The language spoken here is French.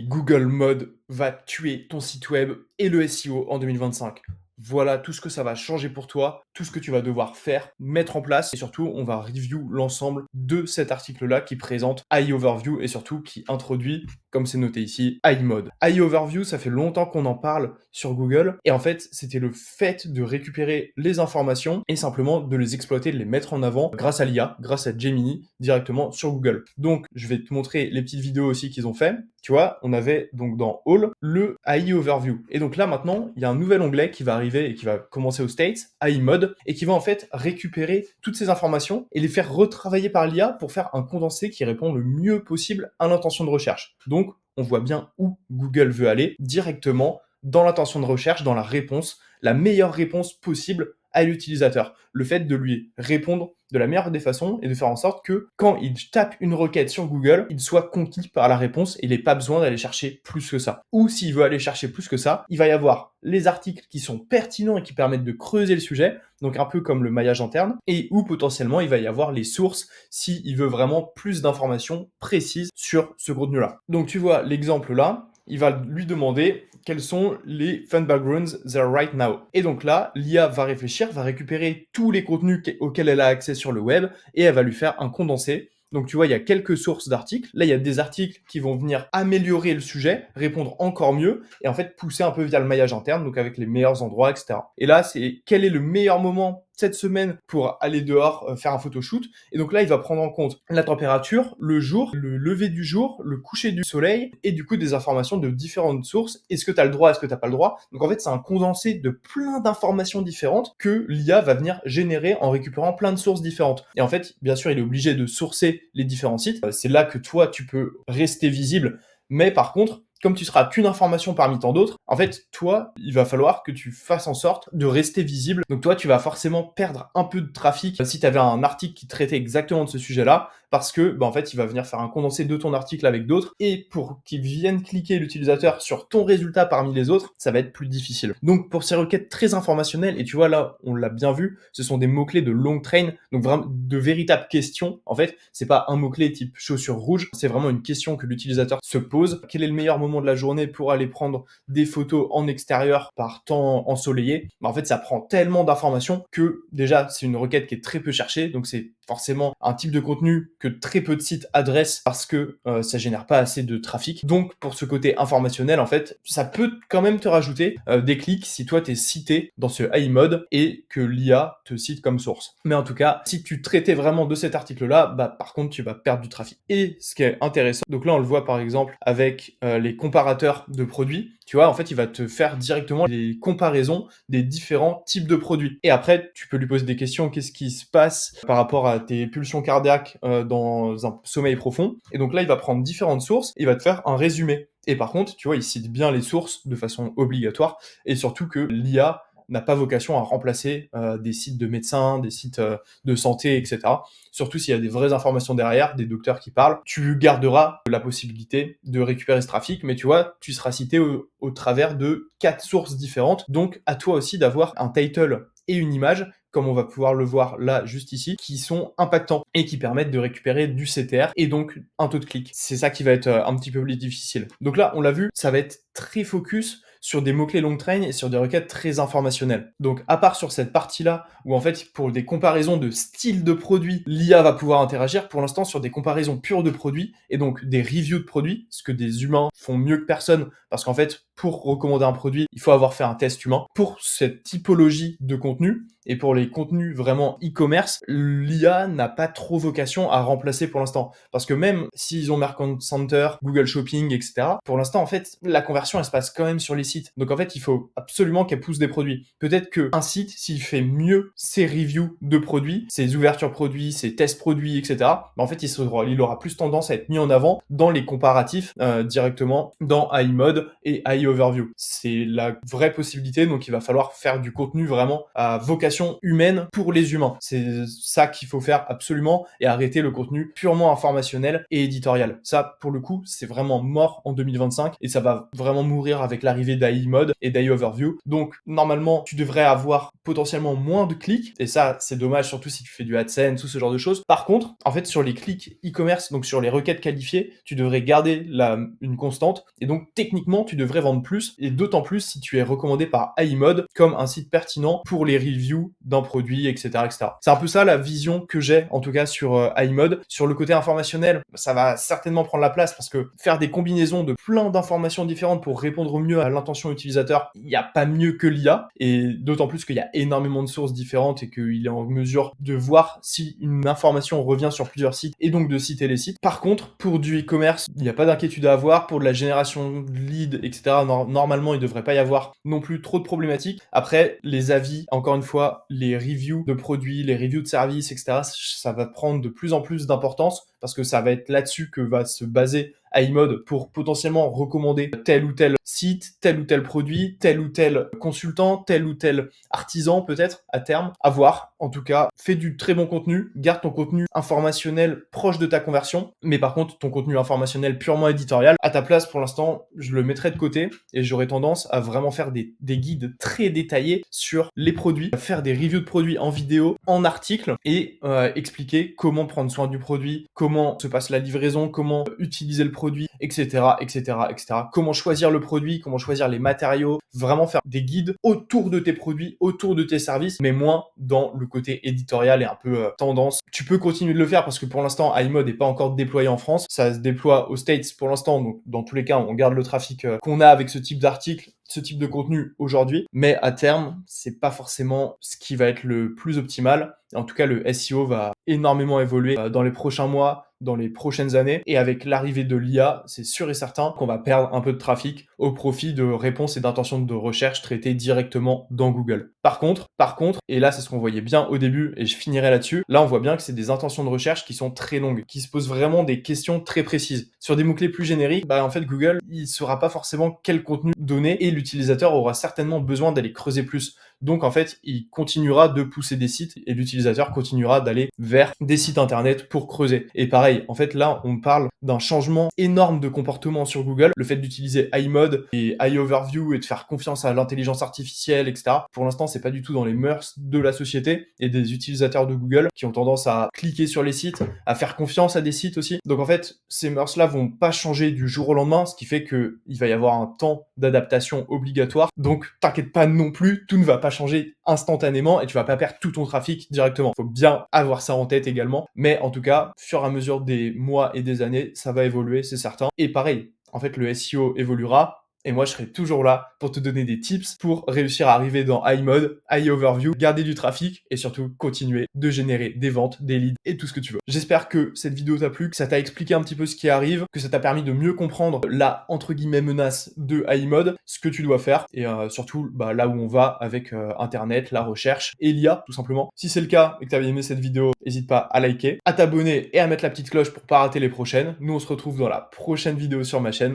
Google Mode va tuer ton site web et le SEO en 2025. Voilà tout ce que ça va changer pour toi, tout ce que tu vas devoir faire, mettre en place et surtout, on va review l'ensemble de cet article-là qui présente AI Overview et surtout qui introduit, comme c'est noté ici, AI Mode. AI Overview, ça fait longtemps qu'on en parle sur Google et en fait, c'était le fait de récupérer les informations et simplement de les exploiter, de les mettre en avant grâce à l'IA, grâce à Gemini directement sur Google. Donc, je vais te montrer les petites vidéos aussi qu'ils ont fait. Tu vois, on avait donc dans All le AI Overview. Et donc là maintenant, il y a un nouvel onglet qui va arriver et qui va commencer aux States, AI Mode, et qui va en fait récupérer toutes ces informations et les faire retravailler par l'IA pour faire un condensé qui répond le mieux possible à l'intention de recherche. Donc, on voit bien où Google veut aller directement dans l'intention de recherche, dans la réponse, la meilleure réponse possible à l'utilisateur. Le fait de lui répondre de la meilleure des façons et de faire en sorte que quand il tape une requête sur Google, il soit conquis par la réponse et il n'ait pas besoin d'aller chercher plus que ça. Ou s'il veut aller chercher plus que ça, il va y avoir les articles qui sont pertinents et qui permettent de creuser le sujet, donc un peu comme le maillage interne, et où potentiellement il va y avoir les sources s'il veut vraiment plus d'informations précises sur ce contenu-là. Donc tu vois l'exemple là, il va lui demander quels sont les fun backgrounds there right now. Et donc là, l'IA va réfléchir, va récupérer tous les contenus auxquels elle a accès sur le web et elle va lui faire un condensé. Donc tu vois, il y a quelques sources d'articles. Là, il y a des articles qui vont venir améliorer le sujet, répondre encore mieux et en fait pousser un peu via le maillage interne, donc avec les meilleurs endroits, etc. Et là, c'est quel est le meilleur moment cette semaine pour aller dehors faire un photoshoot. Et donc là, il va prendre en compte la température, le jour, le lever du jour, le coucher du soleil et du coup des informations de différentes sources. Est-ce que tu as le droit, est-ce que tu n'as pas le droit? Donc en fait, c'est un condensé de plein d'informations différentes que l'IA va venir générer en récupérant plein de sources différentes. Et en fait, bien sûr, il est obligé de sourcer les différents sites. C'est là que toi, tu peux rester visible. Mais par contre, comme tu seras qu'une information parmi tant d'autres, en fait, toi, il va falloir que tu fasses en sorte de rester visible. Donc toi, tu vas forcément perdre un peu de trafic si tu avais un article qui traitait exactement de ce sujet-là, parce que, en fait, il va venir faire un condensé de ton article avec d'autres, et pour qu'il vienne cliquer l'utilisateur sur ton résultat parmi les autres, ça va être plus difficile. Donc pour ces requêtes très informationnelles, et tu vois là, on l'a bien vu, ce sont des mots-clés de long train, donc vraiment de véritables questions. En fait, c'est pas un mot-clé type chaussure rouge, c'est vraiment une question que l'utilisateur se pose. Quel est le meilleur moment de la journée pour aller prendre des photos en extérieur par temps ensoleillé? En fait, ça prend tellement d'informations que déjà, c'est une requête qui est très peu cherchée, donc c'est forcément un type de contenu que très peu de sites adressent parce que ça génère pas assez de trafic. Donc pour ce côté informationnel, en fait, ça peut quand même te rajouter des clics si toi t'es cité dans ce AI mode et que l'IA te cite comme source. Mais en tout cas, si tu traitais vraiment de cet article-là, par contre tu vas perdre du trafic. Et ce qui est intéressant, donc là on le voit par exemple avec les comparateurs de produits. Tu vois, en fait, il va te faire directement les comparaisons des différents types de produits. Et après, tu peux lui poser des questions. Qu'est-ce qui se passe par rapport à tes pulsions cardiaques dans un sommeil profond? Et donc là, il va prendre différentes sources. Et il va te faire un résumé. Et par contre, tu vois, il cite bien les sources de façon obligatoire. Et surtout que l'IA n'a pas vocation à remplacer des sites de médecins, des sites de santé, etc. Surtout s'il y a des vraies informations derrière, des docteurs qui parlent, tu garderas la possibilité de récupérer ce trafic, mais tu vois, tu seras cité au travers de 4 sources différentes. Donc, à toi aussi d'avoir un title et une image, comme on va pouvoir le voir là, juste ici, qui sont impactants et qui permettent de récupérer du CTR et donc un taux de clic. C'est ça qui va être un petit peu plus difficile. Donc là, on l'a vu, ça va être très focus sur des mots-clés long train et sur des requêtes très informationnelles. Donc, à part sur cette partie-là, où en fait, pour des comparaisons de style de produits, l'IA va pouvoir interagir, pour l'instant, sur des comparaisons pures de produits, et donc des reviews de produits, ce que des humains font mieux que personne, parce qu'en fait, pour recommander un produit, il faut avoir fait un test humain. Pour cette typologie de contenu, et pour les contenus vraiment e-commerce, l'IA n'a pas trop vocation à remplacer pour l'instant. Parce que même s'ils ont Mercant Center, Google Shopping, etc., pour l'instant, en fait, la conversion, elle se passe quand même sur les sites. Donc en fait, il faut absolument qu'elle pousse des produits. Peut-être qu'un site, s'il fait mieux ses reviews de produits, ses ouvertures produits, ses tests produits, etc., en fait, il aura plus tendance à être mis en avant dans les comparatifs directement dans AI Mode et AI Overview. C'est la vraie possibilité, donc il va falloir faire du contenu vraiment à vocation humaine pour les humains. C'est ça qu'il faut faire absolument et arrêter le contenu purement informationnel et éditorial. Ça, pour le coup, c'est vraiment mort en 2025 et ça va vraiment mourir avec l'arrivée biais d'AI Mode et d'AI Overview. Donc, normalement, tu devrais avoir potentiellement moins de clics. Et ça, c'est dommage, surtout si tu fais du AdSense ou ce genre de choses. Par contre, en fait, sur les clics e-commerce, donc sur les requêtes qualifiées, tu devrais garder une constante. Et donc, techniquement, tu devrais vendre plus. Et d'autant plus si tu es recommandé par AI Mode comme un site pertinent pour les reviews d'un produit, etc., etc. C'est un peu ça la vision que j'ai, en tout cas, sur AI Mode. Sur le côté informationnel, ça va certainement prendre la place parce que faire des combinaisons de plein d'informations différentes pour répondre au mieux à l'intention utilisateur, il n'y a pas mieux que l'IA. Et d'autant plus qu'il y a énormément de sources différentes et qu'il est en mesure de voir si une information revient sur plusieurs sites et donc de citer les sites. Par contre, pour du e-commerce, il n'y a pas d'inquiétude à avoir. Pour de la génération de leads, etc., normalement, il ne devrait pas y avoir non plus trop de problématiques. Après, les avis, encore une fois, les reviews de produits, les reviews de services, etc., ça va prendre de plus en plus d'importance parce que ça va être là-dessus que va se baser AI Mode pour potentiellement recommander tel ou tel site, tel ou tel produit, tel ou tel consultant, tel ou tel artisan peut-être à terme. À voir. En tout cas, fais du très bon contenu, garde ton contenu informationnel proche de ta conversion, mais par contre ton contenu informationnel purement éditorial, à ta place pour l'instant, je le mettrai de côté et j'aurais tendance à vraiment faire des guides très détaillés sur les produits, faire des reviews de produits en vidéo, en article et expliquer comment prendre soin du produit, comment se passe la livraison, comment utiliser le produit, etc., etc., etc. Comment choisir le produit, comment choisir les matériaux, vraiment faire des guides autour de tes produits, autour de tes services, mais moins dans le côté éditorial et un peu tendance. Tu peux continuer de le faire parce que pour l'instant, iMode n'est pas encore déployé en France. Ça se déploie aux States pour l'instant, donc dans tous les cas, on garde le trafic qu'on a avec ce type d'article, ce type de contenu aujourd'hui, mais à terme, c'est pas forcément ce qui va être le plus optimal. En tout cas, le SEO va énormément évoluer dans les prochains mois, dans les prochaines années. Et avec l'arrivée de l'IA, c'est sûr et certain qu'on va perdre un peu de trafic au profit de réponses et d'intentions de recherche traitées directement dans Google. Par contre, et là c'est ce qu'on voyait bien au début et je finirai là-dessus, là on voit bien que c'est des intentions de recherche qui sont très longues, qui se posent vraiment des questions très précises. Sur des mots-clés plus génériques, en fait Google, il ne saura pas forcément quel contenu donner et l'utilisateur aura certainement besoin d'aller creuser plus. Donc en fait, il continuera de pousser des sites et l'utilisateur continuera d'aller vers des sites internet pour creuser. Et pareil, en fait là, on parle d'un changement énorme de comportement sur Google. Le fait d'utiliser iMode et iOverview et de faire confiance à l'intelligence artificielle, etc. Pour l'instant, c'est pas du tout dans les mœurs de la société et des utilisateurs de Google qui ont tendance à cliquer sur les sites, à faire confiance à des sites aussi. Donc en fait, ces mœurs-là vont pas changer du jour au lendemain, ce qui fait que il va y avoir un temps d'adaptation obligatoire. Donc t'inquiète pas non plus, tout ne va pas changer instantanément et tu vas pas perdre tout ton trafic directement. Faut bien avoir ça en tête également. Mais en tout cas, au fur et à mesure des mois et des années, ça va évoluer, c'est certain. Et pareil, en fait, le SEO évoluera. Et moi, je serai toujours là pour te donner des tips pour réussir à arriver dans iMode, iOverview, garder du trafic et surtout continuer de générer des ventes, des leads et tout ce que tu veux. J'espère que cette vidéo t'a plu, que ça t'a expliqué un petit peu ce qui arrive, que ça t'a permis de mieux comprendre la, entre guillemets, menace de iMode, ce que tu dois faire et surtout là où on va avec Internet, la recherche et l'IA tout simplement. Si c'est le cas et que tu avais aimé cette vidéo, n'hésite pas à liker, à t'abonner et à mettre la petite cloche pour pas rater les prochaines. Nous, on se retrouve dans la prochaine vidéo sur ma chaîne.